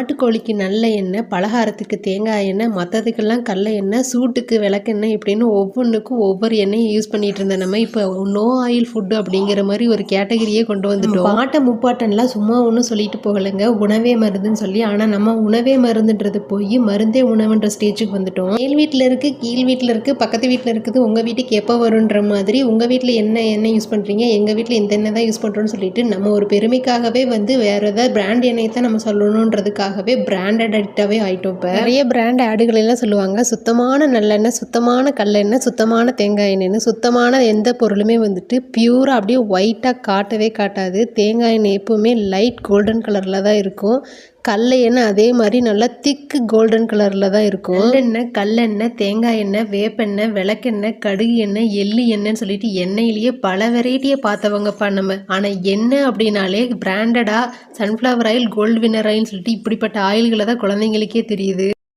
நாட்டுக்கோழிக்கு நல்ல எண்ணெய், பலகாரத்துக்கு தேங்காய் எண்ணெய், மற்றதுக்கெல்லாம் கடல எண்ணெய், சூட்டுக்கு விளக்கெண்ணெய் இப்படின்னு ஒவ்வொன்றுக்கும் ஒவ்வொரு எண்ணெயை யூஸ் பண்ணிட்டு இருந்த நம்ம இப்போ நோ ஆயில் ஃபுட்டு அப்படிங்கிற மாதிரி ஒரு கேட்டகரியே கொண்டு வந்துட்டோம். பாட்டை முப்பாட்டன்லாம் சும்மா ஒன்றும் சொல்லிட்டு போகலைங்க, உணவே மருந்துன்னு சொல்லி. ஆனால் நம்ம உணவே மருந்துன்றது போய் மருந்தே உணவுன்ற ஸ்டேஜுக்கு வந்துட்டோம். மேல் வீட்டில் இருக்குது, கீழ் வீட்டில் இருக்குது, பக்கத்து வீட்டில் இருக்குது, உங்கள் வீட்டுக்கு எப்போ வருன்ற மாதிரி உங்கள் வீட்டில் என்ன எண்ணெய் யூஸ் பண்ணுறீங்க, எங்கள் வீட்டில் இந்த எண்ணெய் தான் யூஸ் பண்ணுறோன்னு சொல்லிட்டு நம்ம ஒரு பெருமைக்காகவே வந்து வேறு ஏதாவது பிராண்ட் எண்ணெய் தான் நம்ம சொல்லணுன்றதுக்காகவே பிராண்டட் அடிக்டாகவே ஆகிட்டோம். இப்போ நிறைய பிராண்ட் ஆடுகளெல்லாம் சொல்லுவாங்க, சுத்தமான நல்லெண்ணெய், சுத்தமான கடலெண்ணெய், சுத்தமான தேங்காய் எண்ணெய்னு. சுத்தமான எந்த பொருளுமே வந்துட்டு பியூராக அப்படியே ஒயிட்டாக காட்டவே காட்டாது. தேங்காய் எண்ணெய் எப்போவுமே லைட் கோல்டன் கலரில் தான் இருக்கும். கடல எண்ணெய் அதே மாதிரி நல்லா திக்கு கோல்டன் கலரில் தான் இருக்கும். நல்லெண்ணெய், கல்லெண்ணெய், தேங்காய் எண்ணெய், வேப்பெண்ணெய், விளக்கெண்ணெய், கடுகு எண்ணெய், எள்ளு எண்ணெய்ன்னு சொல்லிட்டு எண்ணெயிலேயே பல வெரைட்டியை பார்த்தவங்கப்பா நம்ம. ஆனால் எண்ணெய் அப்படின்னாலே பிராண்டடாக சன்ஃப்ளவர் ஆயில், கோல்டு வின்னர் ஆயில்னு சொல்லிட்டு இப்படிப்பட்ட ஆயில்களை தான் குழந்தைங்களுக்கே தெரியுது.